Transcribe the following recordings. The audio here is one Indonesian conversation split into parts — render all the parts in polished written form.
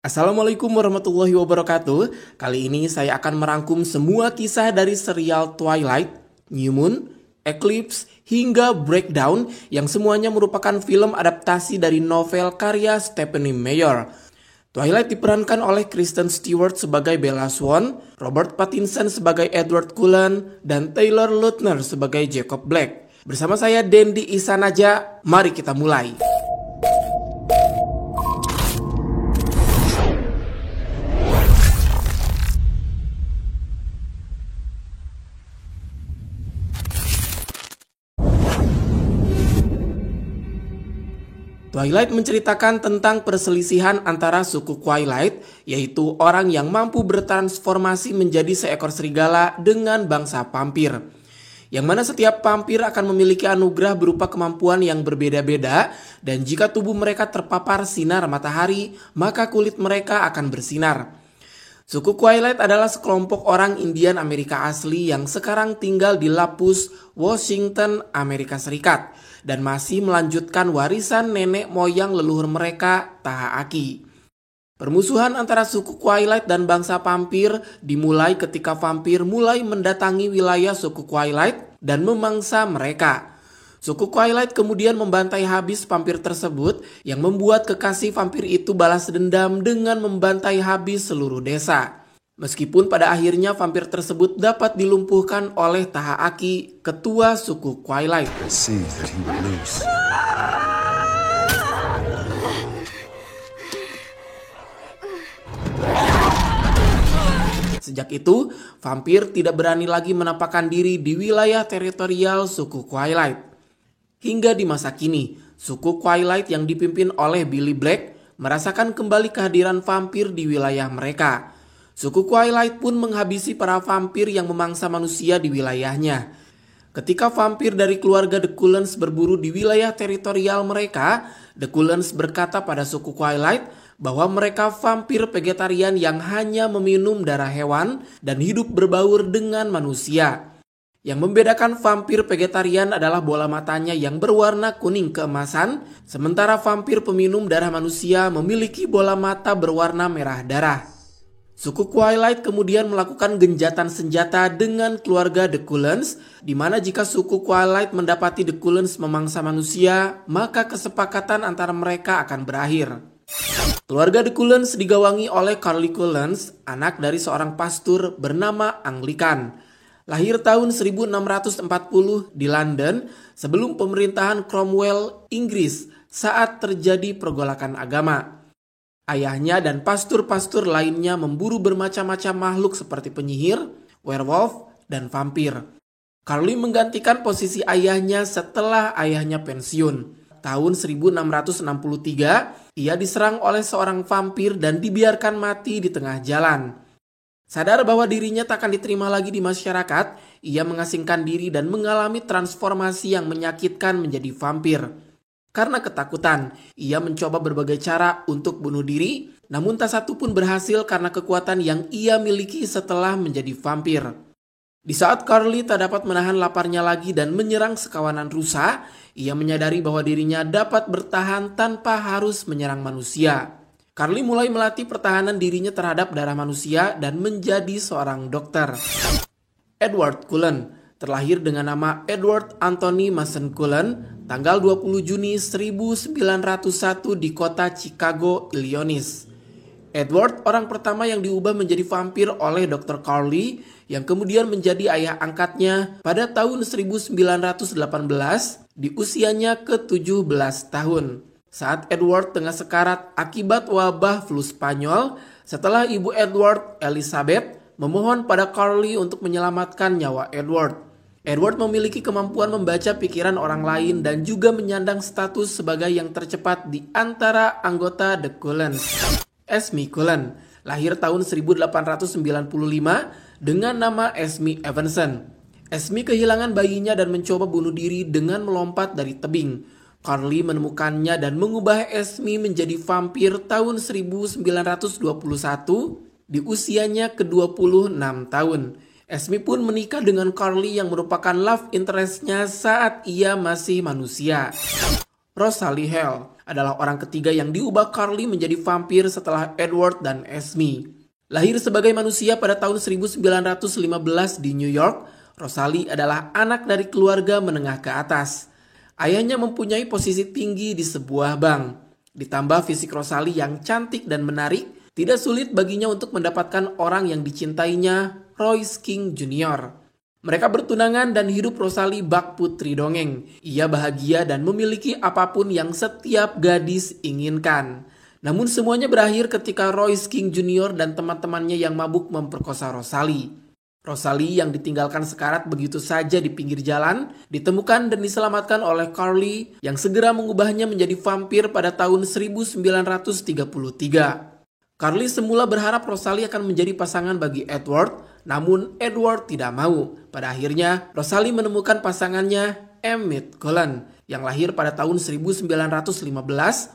Assalamualaikum warahmatullahi wabarakatuh. Kali ini saya akan merangkum semua kisah dari serial Twilight, New Moon, Eclipse, hingga Breakdown yang semuanya merupakan film adaptasi dari novel karya Stephenie Meyer. Twilight diperankan oleh Kristen Stewart sebagai Bella Swan, Robert Pattinson sebagai Edward Cullen, dan Taylor Lautner sebagai Jacob Black. Bersama saya Dendi Isanaja, mari kita mulai. Twilight menceritakan tentang perselisihan antara suku Twilight, yaitu orang yang mampu bertransformasi menjadi seekor serigala dengan bangsa vampir. Yang mana setiap vampir akan memiliki anugerah berupa kemampuan yang berbeda-beda, dan jika tubuh mereka terpapar sinar matahari, maka kulit mereka akan bersinar. Suku Twilight adalah sekelompok orang Indian Amerika asli yang sekarang tinggal di Lapus, Washington, Amerika Serikat, dan masih melanjutkan warisan nenek moyang leluhur mereka, Taha Aki. Permusuhan antara suku Twilight dan bangsa vampir dimulai ketika vampir mulai mendatangi wilayah suku Twilight dan memangsa mereka. Suku Twilight kemudian membantai habis vampir tersebut yang membuat kekasih vampir itu balas dendam dengan membantai habis seluruh desa. Meskipun pada akhirnya vampir tersebut dapat dilumpuhkan oleh Taha Aki, ketua suku Twilight. Sejak itu, vampir tidak berani lagi menampakkan diri di wilayah teritorial suku Twilight. Hingga di masa kini, suku Twilight yang dipimpin oleh Billy Black merasakan kembali kehadiran vampir di wilayah mereka. Suku Twilight pun menghabisi para vampir yang memangsa manusia di wilayahnya. Ketika vampir dari keluarga The Cullens berburu di wilayah teritorial mereka, The Cullens berkata pada suku Twilight bahwa mereka vampir vegetarian yang hanya meminum darah hewan dan hidup berbaur dengan manusia. Yang membedakan vampir vegetarian adalah bola matanya yang berwarna kuning keemasan, sementara vampir peminum darah manusia memiliki bola mata berwarna merah darah. Suku Twilight kemudian melakukan genjatan senjata dengan keluarga The Cullens, di mana jika suku Twilight mendapati The Cullens memangsa manusia, maka kesepakatan antara mereka akan berakhir. Keluarga The Cullens digawangi oleh Carly Cullens, anak dari seorang pastor bernama Anglican. Lahir tahun 1640 di London sebelum pemerintahan Cromwell, Inggris saat terjadi pergolakan agama. Ayahnya dan pastor-pastor lainnya memburu bermacam-macam makhluk seperti penyihir, werewolf, dan vampir. Carly menggantikan posisi ayahnya setelah ayahnya pensiun. Tahun 1663, ia diserang oleh seorang vampir dan dibiarkan mati di tengah jalan. Sadar bahwa dirinya tak akan diterima lagi di masyarakat, ia mengasingkan diri dan mengalami transformasi yang menyakitkan menjadi vampir. Karena ketakutan, ia mencoba berbagai cara untuk bunuh diri, namun tak satu pun berhasil karena kekuatan yang ia miliki setelah menjadi vampir. Di saat Carly tak dapat menahan laparnya lagi dan menyerang sekawanan rusa, ia menyadari bahwa dirinya dapat bertahan tanpa harus menyerang manusia. Carly mulai melatih pertahanan dirinya terhadap darah manusia dan menjadi seorang dokter. Edward Cullen terlahir dengan nama Edward Anthony Mason Cullen tanggal 20 Juni 1901 di kota Chicago, Illinois. Edward orang pertama yang diubah menjadi vampir oleh Dr. Carly yang kemudian menjadi ayah angkatnya pada tahun 1918 di usianya ke-17 tahun. Saat Edward tengah sekarat akibat wabah flu Spanyol, setelah ibu Edward, Elizabeth, memohon pada Carly untuk menyelamatkan nyawa Edward. Edward memiliki kemampuan membaca pikiran orang lain dan juga menyandang status sebagai yang tercepat di antara anggota The Cullens. Esme Cullen lahir tahun 1895 dengan nama Esme Evanson. Esme kehilangan bayinya dan mencoba bunuh diri dengan melompat dari tebing. Carly menemukannya dan mengubah Esme menjadi vampir tahun 1921 di usianya ke-26 tahun. Esme pun menikah dengan Carly yang merupakan love interest-nya saat ia masih manusia. Rosalie Hale adalah orang ketiga yang diubah Carly menjadi vampir setelah Edward dan Esme. Lahir sebagai manusia pada tahun 1915 di New York, Rosalie adalah anak dari keluarga menengah ke atas. Ayahnya mempunyai posisi tinggi di sebuah bank. Ditambah fisik Rosalie yang cantik dan menarik, tidak sulit baginya untuk mendapatkan orang yang dicintainya, Royce King Jr. Mereka bertunangan dan hidup Rosalie bak putri dongeng. Ia bahagia dan memiliki apapun yang setiap gadis inginkan. Namun semuanya berakhir ketika Royce King Jr. dan teman-temannya yang mabuk memperkosa Rosalie. Rosalie yang ditinggalkan sekarat begitu saja di pinggir jalan, ditemukan dan diselamatkan oleh Carly yang segera mengubahnya menjadi vampir pada tahun 1933. Carly semula berharap Rosalie akan menjadi pasangan bagi Edward, namun Edward tidak mau. Pada akhirnya, Rosalie menemukan pasangannya, Emmett Cullen, yang lahir pada tahun 1915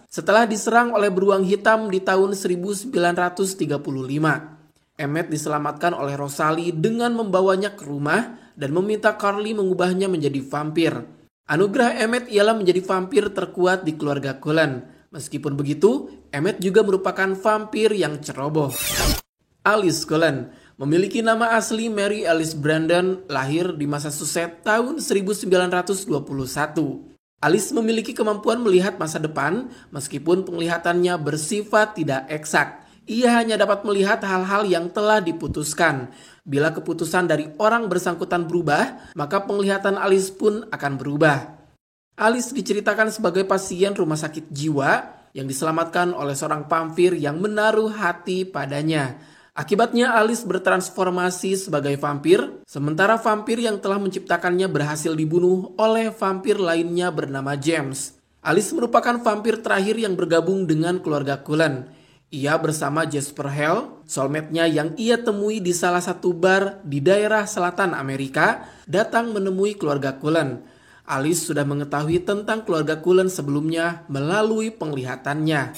setelah diserang oleh beruang hitam di tahun 1935. Emmett diselamatkan oleh Rosalie dengan membawanya ke rumah dan meminta Carly mengubahnya menjadi vampir. Anugerah Emmett ialah menjadi vampir terkuat di keluarga Cullen. Meskipun begitu, Emmett juga merupakan vampir yang ceroboh. Alice Cullen memiliki nama asli Mary Alice Brandon, lahir di Massachusetts tahun 1921. Alice memiliki kemampuan melihat masa depan meskipun penglihatannya bersifat tidak eksak. Ia hanya dapat melihat hal-hal yang telah diputuskan. Bila keputusan dari orang bersangkutan berubah, maka penglihatan Alice pun akan berubah. Alice diceritakan sebagai pasien rumah sakit jiwa yang diselamatkan oleh seorang vampir yang menaruh hati padanya. Akibatnya Alice bertransformasi sebagai vampir, sementara vampir yang telah menciptakannya berhasil dibunuh oleh vampir lainnya bernama James. Alice merupakan vampir terakhir yang bergabung dengan keluarga Cullen. Ia bersama Jasper Hale, soulmate-nya yang ia temui di salah satu bar di daerah selatan Amerika, datang menemui keluarga Cullen. Alice sudah mengetahui tentang keluarga Cullen sebelumnya melalui penglihatannya.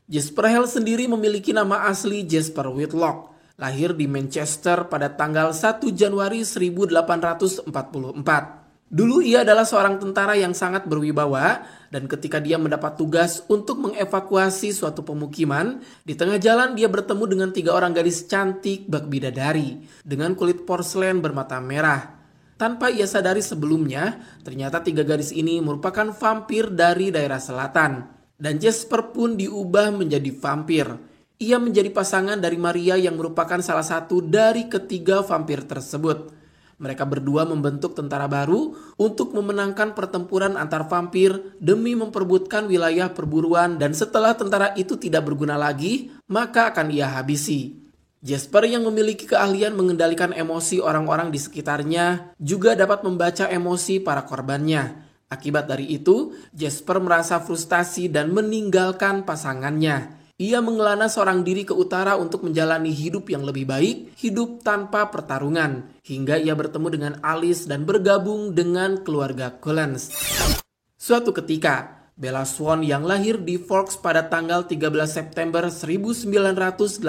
Jasper Hale sendiri memiliki nama asli Jasper Whitlock, lahir di Manchester pada tanggal 1 Januari 1844. Dulu ia adalah seorang tentara yang sangat berwibawa dan ketika dia mendapat tugas untuk mengevakuasi suatu pemukiman, di tengah jalan dia bertemu dengan 3 orang gadis cantik bak bidadari dengan kulit porselen bermata merah. Tanpa ia sadari sebelumnya, ternyata 3 gadis ini merupakan vampir dari daerah selatan. Dan Jasper pun diubah menjadi vampir. Ia menjadi pasangan dari Maria yang merupakan salah satu dari ketiga vampir tersebut. Mereka berdua membentuk tentara baru untuk memenangkan pertempuran antar vampir demi memperebutkan wilayah perburuan dan setelah tentara itu tidak berguna lagi, maka akan ia habisi. Jasper yang memiliki keahlian mengendalikan emosi orang-orang di sekitarnya juga dapat membaca emosi para korbannya. Akibat dari itu, Jasper merasa frustasi dan meninggalkan pasangannya. Ia mengelana seorang diri ke utara untuk menjalani hidup yang lebih baik, hidup tanpa pertarungan, hingga ia bertemu dengan Alice dan bergabung dengan keluarga Cullen. Suatu ketika, Bella Swan yang lahir di Forks pada tanggal 13 September 1987.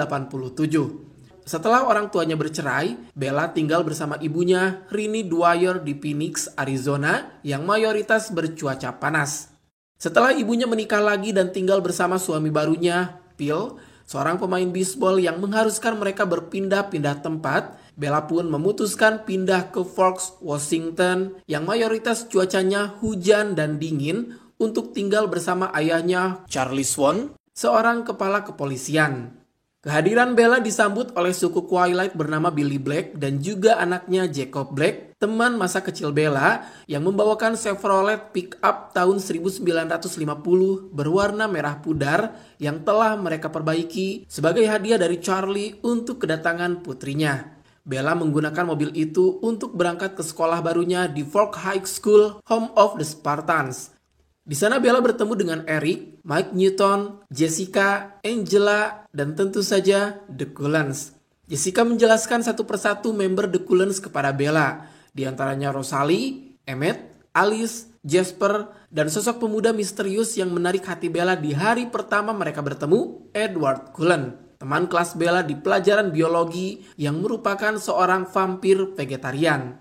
Setelah orang tuanya bercerai, Bella tinggal bersama ibunya, Rinnie Dwyer di Phoenix, Arizona, yang mayoritas bercuaca panas. Setelah ibunya menikah lagi dan tinggal bersama suami barunya, Phil, seorang pemain bisbol yang mengharuskan mereka berpindah-pindah tempat, Bella pun memutuskan pindah ke Forks, Washington, yang mayoritas cuacanya hujan dan dingin, untuk tinggal bersama ayahnya, Charlie Swan, seorang kepala kepolisian. Kehadiran Bella disambut oleh suku Twilight bernama Billy Black dan juga anaknya Jacob Black, teman masa kecil Bella yang membawakan Chevrolet pick-up tahun 1950 berwarna merah pudar yang telah mereka perbaiki sebagai hadiah dari Charlie untuk kedatangan putrinya. Bella menggunakan mobil itu untuk berangkat ke sekolah barunya di Fork High School, home of the Spartans. Di sana Bella bertemu dengan Eric, Mike Newton, Jessica, Angela, dan tentu saja The Cullens. Jessica menjelaskan satu persatu member The Cullens kepada Bella, di antaranya Rosalie, Emmett, Alice, Jasper, dan sosok pemuda misterius yang menarik hati Bella di hari pertama mereka bertemu, Edward Cullen, teman kelas Bella di pelajaran biologi yang merupakan seorang vampir vegetarian.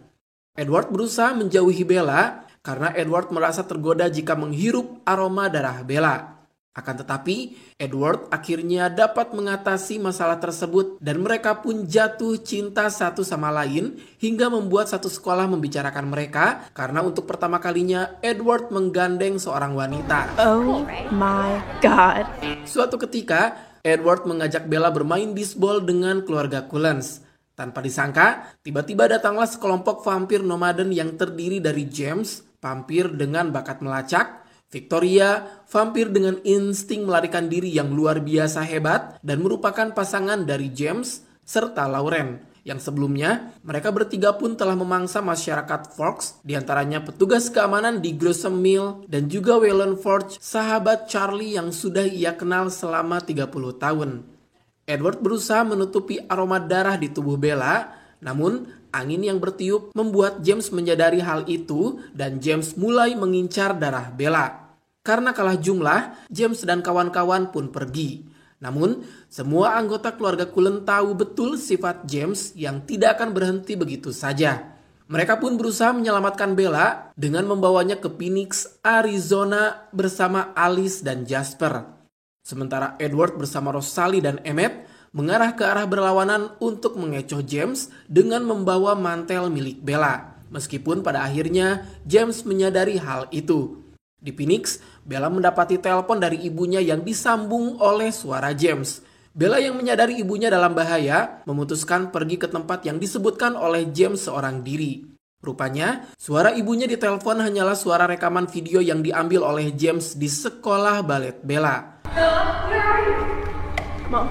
Edward berusaha menjauhi Bella karena Edward merasa tergoda jika menghirup aroma darah Bella. Akan tetapi, Edward akhirnya dapat mengatasi masalah tersebut dan mereka pun jatuh cinta satu sama lain hingga membuat satu sekolah membicarakan mereka karena untuk pertama kalinya Edward menggandeng seorang wanita. Oh my God. Suatu ketika, Edward mengajak Bella bermain bisbol dengan keluarga Cullens. Tanpa disangka, tiba-tiba datanglah sekelompok vampir nomaden yang terdiri dari James, vampir dengan bakat melacak, Victoria, vampir dengan insting melarikan diri yang luar biasa hebat dan merupakan pasangan dari James, serta Lauren, yang sebelumnya mereka bertiga pun telah memangsa masyarakat Forks, diantaranya petugas keamanan di Grossom Mill dan juga Waylon Forge, sahabat Charlie yang sudah ia kenal selama 30 tahun. Edward berusaha menutupi aroma darah di tubuh Bella, namun angin yang bertiup membuat James menyadari hal itu dan James mulai mengincar darah Bella. Karena kalah jumlah, James dan kawan-kawan pun pergi. Namun, semua anggota keluarga Cullen tahu betul sifat James yang tidak akan berhenti begitu saja. Mereka pun berusaha menyelamatkan Bella dengan membawanya ke Phoenix, Arizona bersama Alice dan Jasper. Sementara Edward bersama Rosalie dan Emmett mengarah ke arah berlawanan untuk mengecoh James dengan membawa mantel milik Bella. Meskipun pada akhirnya James menyadari hal itu. Di Phoenix, Bella mendapati telepon dari ibunya yang disambung oleh suara James. Bella yang menyadari ibunya dalam bahaya memutuskan pergi ke tempat yang disebutkan oleh James seorang diri. Rupanya, suara ibunya di telepon hanyalah suara rekaman video yang diambil oleh James di sekolah balet Bella. Mom.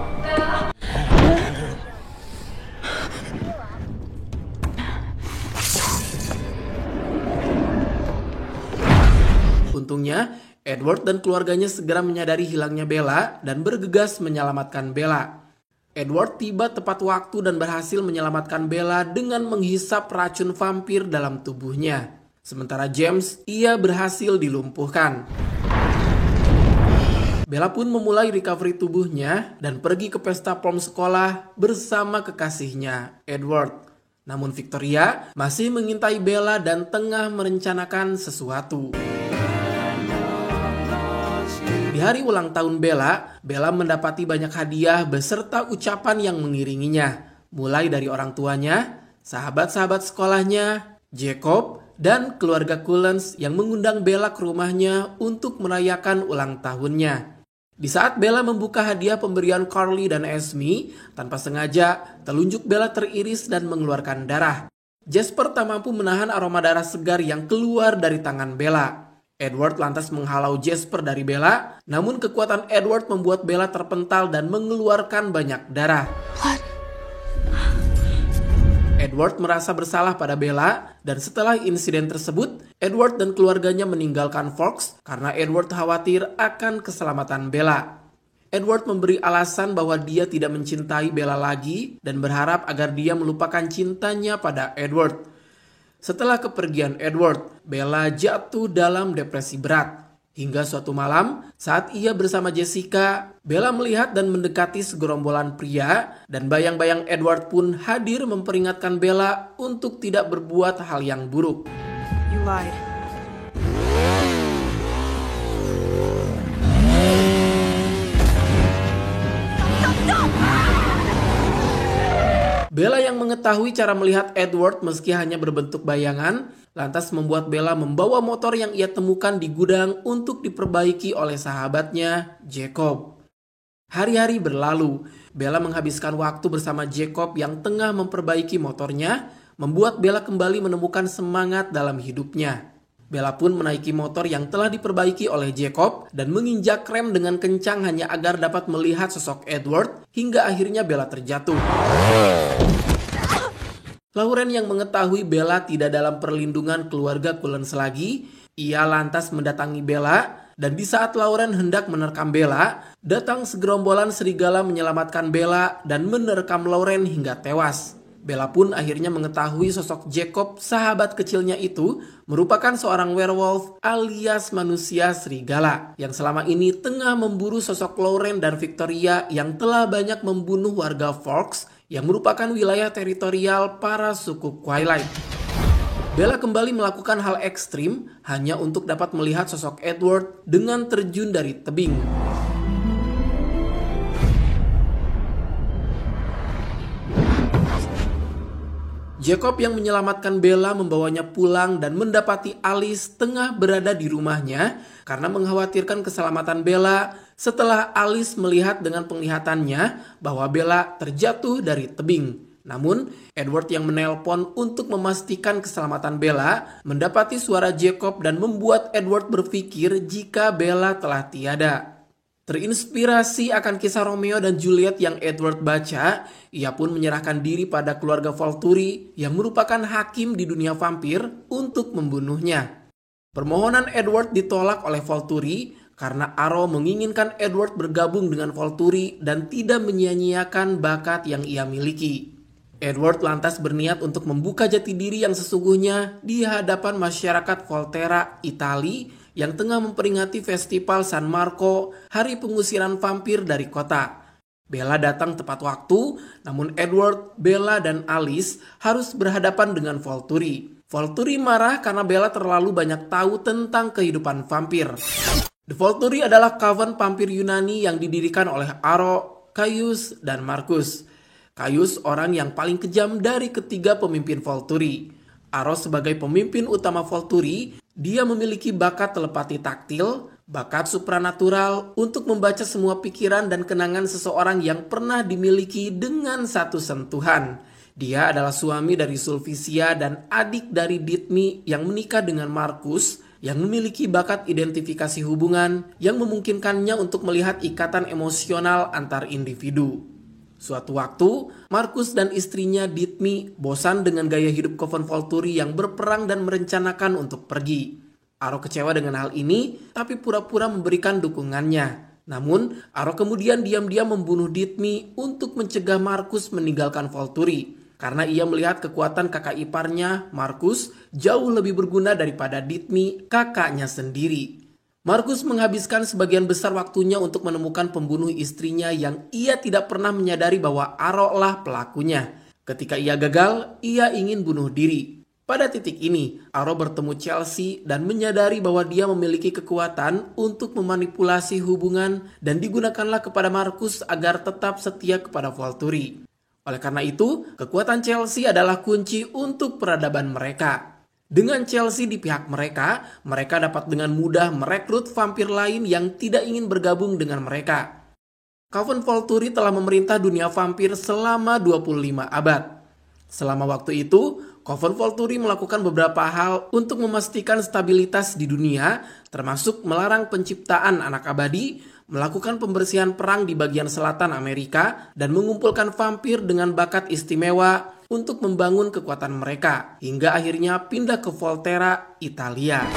Untungnya, Edward dan keluarganya segera menyadari hilangnya Bella dan bergegas menyelamatkan Bella. Edward tiba tepat waktu dan berhasil menyelamatkan Bella dengan menghisap racun vampir dalam tubuhnya. Sementara James, ia berhasil dilumpuhkan. Bella pun memulai recovery tubuhnya dan pergi ke pesta prom sekolah bersama kekasihnya, Edward. Namun Victoria masih mengintai Bella dan tengah merencanakan sesuatu. Di hari ulang tahun Bella mendapati banyak hadiah beserta ucapan yang mengiringinya. Mulai dari orang tuanya, sahabat-sahabat sekolahnya, Jacob, dan keluarga Cullens yang mengundang Bella ke rumahnya untuk merayakan ulang tahunnya. Di saat Bella membuka hadiah pemberian Carly dan Esme, tanpa sengaja telunjuk Bella teriris dan mengeluarkan darah. Jasper tak mampu menahan aroma darah segar yang keluar dari tangan Bella. Edward lantas menghalau Jasper dari Bella, namun kekuatan Edward membuat Bella terpental dan mengeluarkan banyak darah. Edward merasa bersalah pada Bella, dan setelah insiden tersebut, Edward dan keluarganya meninggalkan Forks karena Edward khawatir akan keselamatan Bella. Edward memberi alasan bahwa dia tidak mencintai Bella lagi dan berharap agar dia melupakan cintanya pada Edward. Setelah kepergian Edward, Bella jatuh dalam depresi berat. Hingga suatu malam, saat ia bersama Jessica, Bella melihat dan mendekati segerombolan pria, dan bayang-bayang Edward pun hadir memperingatkan Bella untuk tidak berbuat hal yang buruk. You lied. Bella yang mengetahui cara melihat Edward meski hanya berbentuk bayangan, lantas membuat Bella membawa motor yang ia temukan di gudang untuk diperbaiki oleh sahabatnya, Jacob. Hari-hari berlalu, Bella menghabiskan waktu bersama Jacob yang tengah memperbaiki motornya, membuat Bella kembali menemukan semangat dalam hidupnya. Bella pun menaiki motor yang telah diperbaiki oleh Jacob dan menginjak rem dengan kencang hanya agar dapat melihat sosok Edward hingga akhirnya Bella terjatuh. Lauren yang mengetahui Bella tidak dalam perlindungan keluarga Cullens lagi, ia lantas mendatangi Bella dan di saat Lauren hendak menerkam Bella, datang segerombolan serigala menyelamatkan Bella dan menerkam Lauren hingga tewas. Bella pun akhirnya mengetahui sosok Jacob, sahabat kecilnya itu, merupakan seorang werewolf alias manusia serigala yang selama ini tengah memburu sosok Lauren dan Victoria yang telah banyak membunuh warga Forks yang merupakan wilayah teritorial para suku Twilight. Bella kembali melakukan hal ekstrim hanya untuk dapat melihat sosok Edward dengan terjun dari tebing. Jacob yang menyelamatkan Bella membawanya pulang dan mendapati Alice tengah berada di rumahnya karena mengkhawatirkan keselamatan Bella setelah Alice melihat dengan penglihatannya bahwa Bella terjatuh dari tebing. Namun, Edward yang menelpon untuk memastikan keselamatan Bella mendapati suara Jacob dan membuat Edward berpikir jika Bella telah tiada. Terinspirasi akan kisah Romeo dan Juliet yang Edward baca, ia pun menyerahkan diri pada keluarga Volturi yang merupakan hakim di dunia vampir untuk membunuhnya. Permohonan Edward ditolak oleh Volturi karena Aro menginginkan Edward bergabung dengan Volturi dan tidak menyia-nyiakan bakat yang ia miliki. Edward lantas berniat untuk membuka jati diri yang sesungguhnya di hadapan masyarakat Volterra, Italia, yang tengah memperingati festival San Marco, hari pengusiran vampir dari kota. Bella datang tepat waktu, namun Edward, Bella, dan Alice harus berhadapan dengan Volturi. Volturi marah karena Bella terlalu banyak tahu tentang kehidupan vampir. The Volturi adalah coven vampir Yunani yang didirikan oleh Aro, Caius, dan Marcus. Caius orang yang paling kejam dari ketiga pemimpin Volturi. Aro sebagai pemimpin utama Volturi, dia memiliki bakat telepati taktil, bakat supranatural untuk membaca semua pikiran dan kenangan seseorang yang pernah dimiliki dengan satu sentuhan. Dia adalah suami dari Sulpicia dan adik dari Dithmi yang menikah dengan Marcus, yang memiliki bakat identifikasi hubungan yang memungkinkannya untuk melihat ikatan emosional antar individu. Suatu waktu, Marcus dan istrinya Dithmi bosan dengan gaya hidup coven Volturi yang berperang dan merencanakan untuk pergi. Aro kecewa dengan hal ini, tapi pura-pura memberikan dukungannya. Namun, Aro kemudian diam-diam membunuh Dithmi untuk mencegah Marcus meninggalkan Volturi. Karena ia melihat kekuatan kakak iparnya, Marcus, jauh lebih berguna daripada Dithmi, kakaknya sendiri. Marcus menghabiskan sebagian besar waktunya untuk menemukan pembunuh istrinya yang ia tidak pernah menyadari bahwa Aro lah pelakunya. Ketika ia gagal, ia ingin bunuh diri. Pada titik ini, Aro bertemu Chelsea dan menyadari bahwa dia memiliki kekuatan untuk memanipulasi hubungan dan digunakanlah kepada Marcus agar tetap setia kepada Volturi. Oleh karena itu, kekuatan Chelsea adalah kunci untuk peradaban mereka. Dengan Chelsea di pihak mereka dapat dengan mudah merekrut vampir lain yang tidak ingin bergabung dengan mereka. Coven Volturi telah memerintah dunia vampir selama 25 abad. Selama waktu itu, Coven Volturi melakukan beberapa hal untuk memastikan stabilitas di dunia, termasuk melarang penciptaan anak abadi, melakukan pembersihan perang di bagian selatan Amerika, dan mengumpulkan vampir dengan bakat istimewa untuk membangun kekuatan mereka, hingga akhirnya pindah ke Volterra, Italia.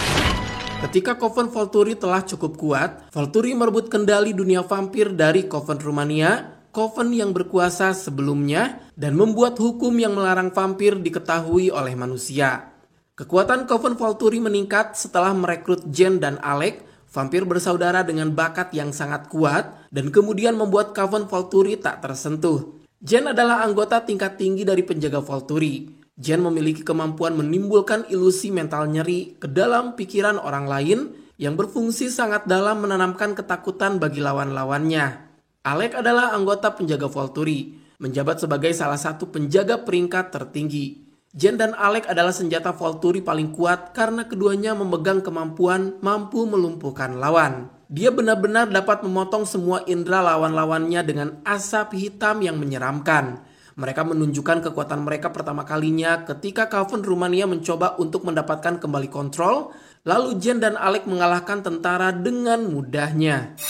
Ketika Coven Volturi telah cukup kuat, Volturi merebut kendali dunia vampir dari Coven Rumania, Coven yang berkuasa sebelumnya, dan membuat hukum yang melarang vampir diketahui oleh manusia. Kekuatan Coven Volturi meningkat setelah merekrut Jen dan Alec, vampir bersaudara dengan bakat yang sangat kuat, dan kemudian membuat Coven Volturi tak tersentuh. Jen adalah anggota tingkat tinggi dari penjaga Volturi. Jen memiliki kemampuan menimbulkan ilusi mental nyeri ke dalam pikiran orang lain yang berfungsi sangat dalam menanamkan ketakutan bagi lawan-lawannya. Alec adalah anggota penjaga Volturi, menjabat sebagai salah satu penjaga peringkat tertinggi. Jen dan Alec adalah senjata Volturi paling kuat karena keduanya memegang kemampuan mampu melumpuhkan lawan. Dia benar-benar dapat memotong semua indera lawan-lawannya dengan asap hitam yang menyeramkan. Mereka menunjukkan kekuatan mereka pertama kalinya ketika Coven Rumania mencoba untuk mendapatkan kembali kontrol, lalu Jen dan Alec mengalahkan tentara dengan mudahnya.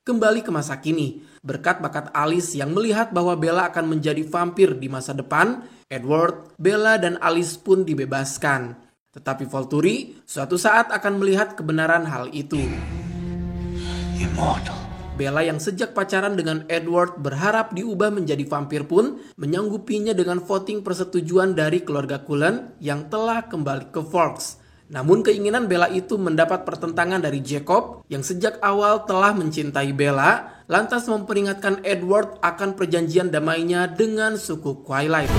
Kembali ke masa kini, berkat bakat Alice yang melihat bahwa Bella akan menjadi vampir di masa depan, Edward, Bella, dan Alice pun dibebaskan. Tetapi Volturi suatu saat akan melihat kebenaran hal itu. Immortal. Bella yang sejak pacaran dengan Edward berharap diubah menjadi vampir pun menyanggupinya dengan voting persetujuan dari keluarga Cullen yang telah kembali ke Forks. Namun keinginan Bella itu mendapat pertentangan dari Jacob yang sejak awal telah mencintai Bella, lantas memperingatkan Edward akan perjanjian damainya dengan suku Twilight.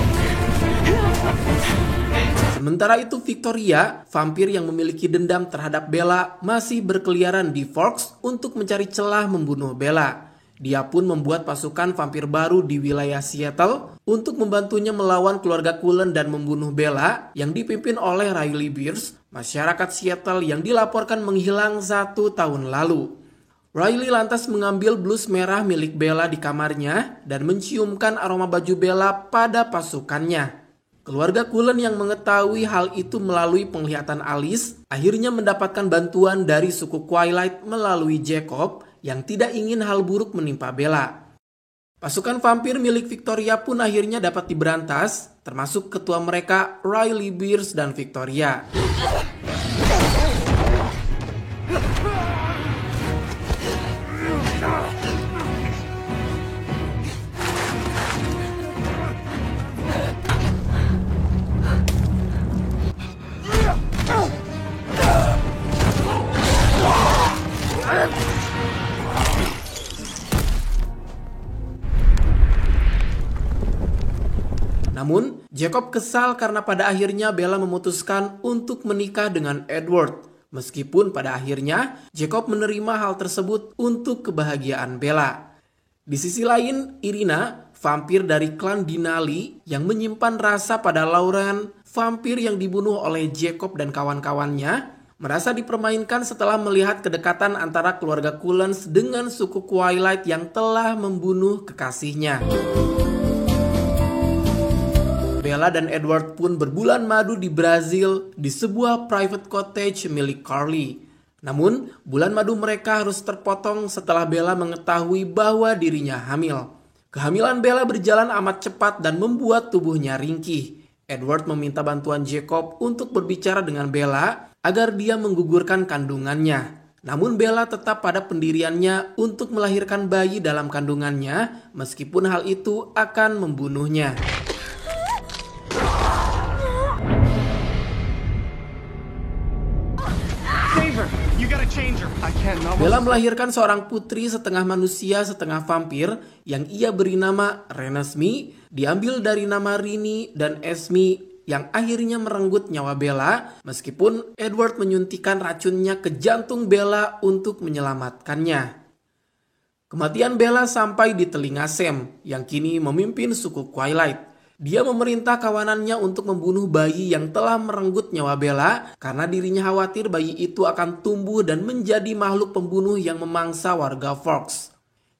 Sementara itu Victoria, vampir yang memiliki dendam terhadap Bella, masih berkeliaran di Forks untuk mencari celah membunuh Bella. Dia pun membuat pasukan vampir baru di wilayah Seattle untuk membantunya melawan keluarga Cullen dan membunuh Bella yang dipimpin oleh Riley Beers, masyarakat Seattle yang dilaporkan menghilang 1 tahun lalu. Riley lantas mengambil blus merah milik Bella di kamarnya dan menciumkan aroma baju Bella pada pasukannya. Keluarga Cullen yang mengetahui hal itu melalui penglihatan Alice akhirnya mendapatkan bantuan dari suku Twilight melalui Jacob yang tidak ingin hal buruk menimpa Bella. Pasukan vampir milik Victoria pun akhirnya dapat diberantas, termasuk ketua mereka Riley Beers dan Victoria. Namun, Jacob kesal karena pada akhirnya Bella memutuskan untuk menikah dengan Edward. Meskipun pada akhirnya Jacob menerima hal tersebut untuk kebahagiaan Bella. Di sisi lain, Irina, vampir dari klan Denali yang menyimpan rasa pada Lauren, vampir yang dibunuh oleh Jacob dan kawan-kawannya, merasa dipermainkan setelah melihat kedekatan antara keluarga Cullen dengan suku Twilight yang telah membunuh kekasihnya. Bella dan Edward pun berbulan madu di Brazil di sebuah private cottage milik Carly. Namun, bulan madu mereka harus terpotong setelah Bella mengetahui bahwa dirinya hamil. Kehamilan Bella berjalan amat cepat dan membuat tubuhnya ringkih. Edward meminta bantuan Jacob untuk berbicara dengan Bella agar dia menggugurkan kandungannya. Namun Bella tetap pada pendiriannya untuk melahirkan bayi dalam kandungannya meskipun hal itu akan membunuhnya. Bella melahirkan seorang putri setengah manusia setengah vampir yang ia beri nama Renesmee, diambil dari nama Rini dan Esme yang akhirnya merenggut nyawa Bella meskipun Edward menyuntikkan racunnya ke jantung Bella untuk menyelamatkannya. Kematian Bella sampai di telinga Sam yang kini memimpin suku Twilight. Dia memerintah kawanannya untuk membunuh bayi yang telah merenggut nyawa Bella karena dirinya khawatir bayi itu akan tumbuh dan menjadi makhluk pembunuh yang memangsa warga Forks.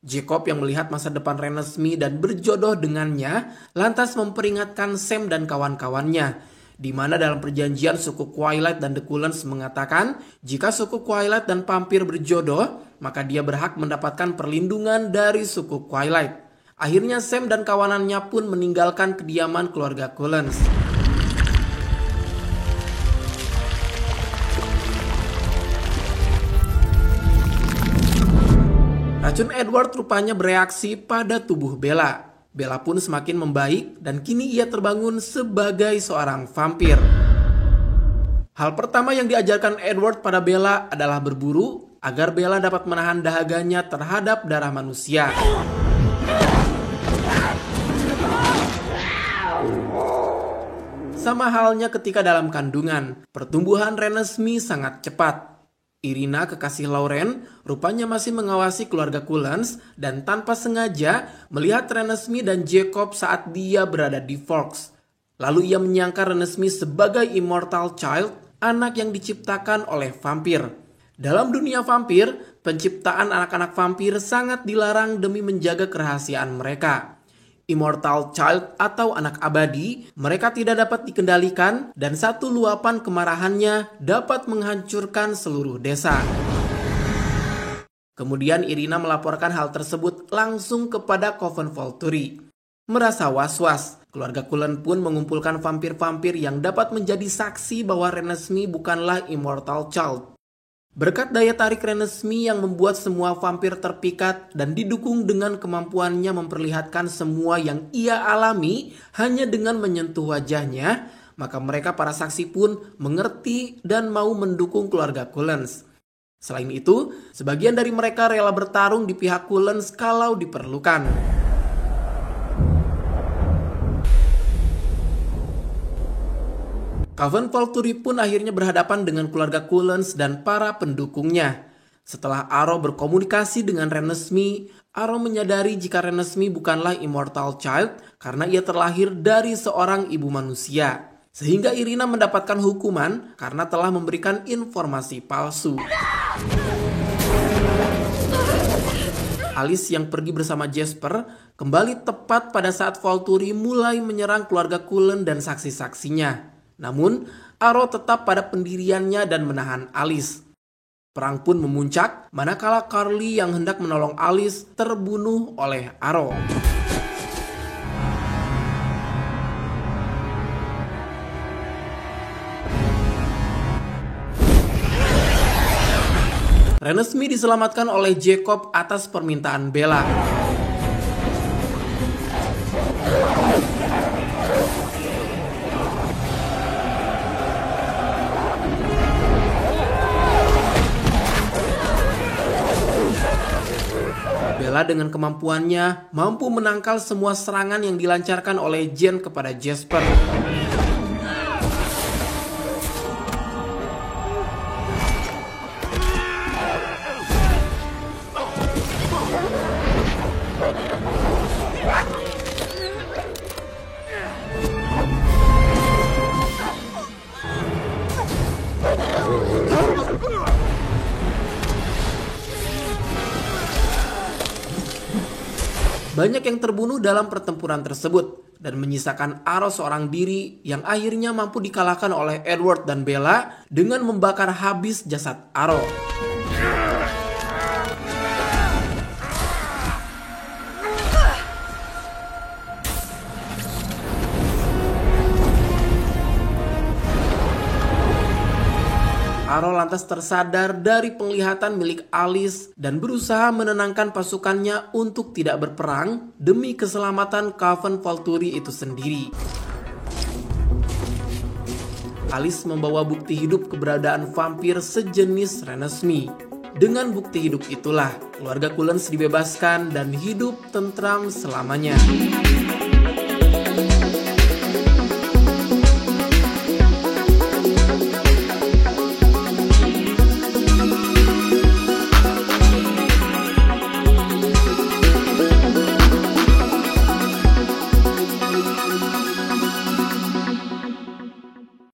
Jacob yang melihat masa depan Renesmee dan berjodoh dengannya lantas memperingatkan Sam dan kawan-kawannya, di mana dalam perjanjian suku Twilight dan The Cullens mengatakan jika suku Twilight dan vampir berjodoh, maka dia berhak mendapatkan perlindungan dari suku Twilight. Akhirnya Sam dan kawanannya pun meninggalkan kediaman keluarga Cullens. Racun Edward rupanya bereaksi pada tubuh Bella. Bella pun semakin membaik dan kini ia terbangun sebagai seorang vampir. Hal pertama yang diajarkan Edward pada Bella adalah berburu agar Bella dapat menahan dahaganya terhadap darah manusia. Sama halnya ketika dalam kandungan, pertumbuhan Renesmee sangat cepat. Irina, kekasih Lauren, rupanya masih mengawasi keluarga Cullens dan tanpa sengaja melihat Renesmee dan Jacob saat dia berada di Forks. Lalu ia menyangka Renesmee sebagai immortal child, anak yang diciptakan oleh vampir. Dalam dunia vampir, penciptaan anak-anak vampir sangat dilarang demi menjaga kerahasiaan mereka. Immortal child atau anak abadi, mereka tidak dapat dikendalikan dan satu luapan kemarahannya dapat menghancurkan seluruh desa. Kemudian Irina melaporkan hal tersebut langsung kepada Coven Volturi. Merasa was-was, keluarga Cullen pun mengumpulkan vampir-vampir yang dapat menjadi saksi bahwa Renesmee bukanlah immortal child. Berkat daya tarik Renesmee yang membuat semua vampir terpikat dan didukung dengan kemampuannya memperlihatkan semua yang ia alami hanya dengan menyentuh wajahnya, maka mereka para saksi pun mengerti dan mau mendukung keluarga Cullens. Selain itu, sebagian dari mereka rela bertarung di pihak Cullens kalau diperlukan. Coven Volturi pun akhirnya berhadapan dengan keluarga Cullens dan para pendukungnya. Setelah Arrow berkomunikasi dengan Renesmee, Arrow menyadari jika Renesmee bukanlah Immortal Child karena ia terlahir dari seorang ibu manusia. Sehingga Irina mendapatkan hukuman karena telah memberikan informasi palsu. Alice yang pergi bersama Jasper kembali tepat pada saat Volturi mulai menyerang keluarga Cullen dan saksi-saksinya. Namun, Arrow tetap pada pendiriannya dan menahan Alice. Perang pun memuncak, manakala Carly yang hendak menolong Alice terbunuh oleh Arrow. Renesmee diselamatkan oleh Jacob atas permintaan Bella. Bella dengan kemampuannya mampu menangkal semua serangan yang dilancarkan oleh Jane kepada Jasper. Banyak yang terbunuh dalam pertempuran tersebut dan menyisakan Arrow seorang diri yang akhirnya mampu dikalahkan oleh Edward dan Bella dengan membakar habis jasad Arrow. Arrow lantas tersadar dari penglihatan milik Alice dan berusaha menenangkan pasukannya untuk tidak berperang demi keselamatan Coven Volturi itu sendiri. Alice membawa bukti hidup keberadaan vampir sejenis Renesmee. Dengan bukti hidup itulah, keluarga Cullens dibebaskan dan hidup tentram selamanya.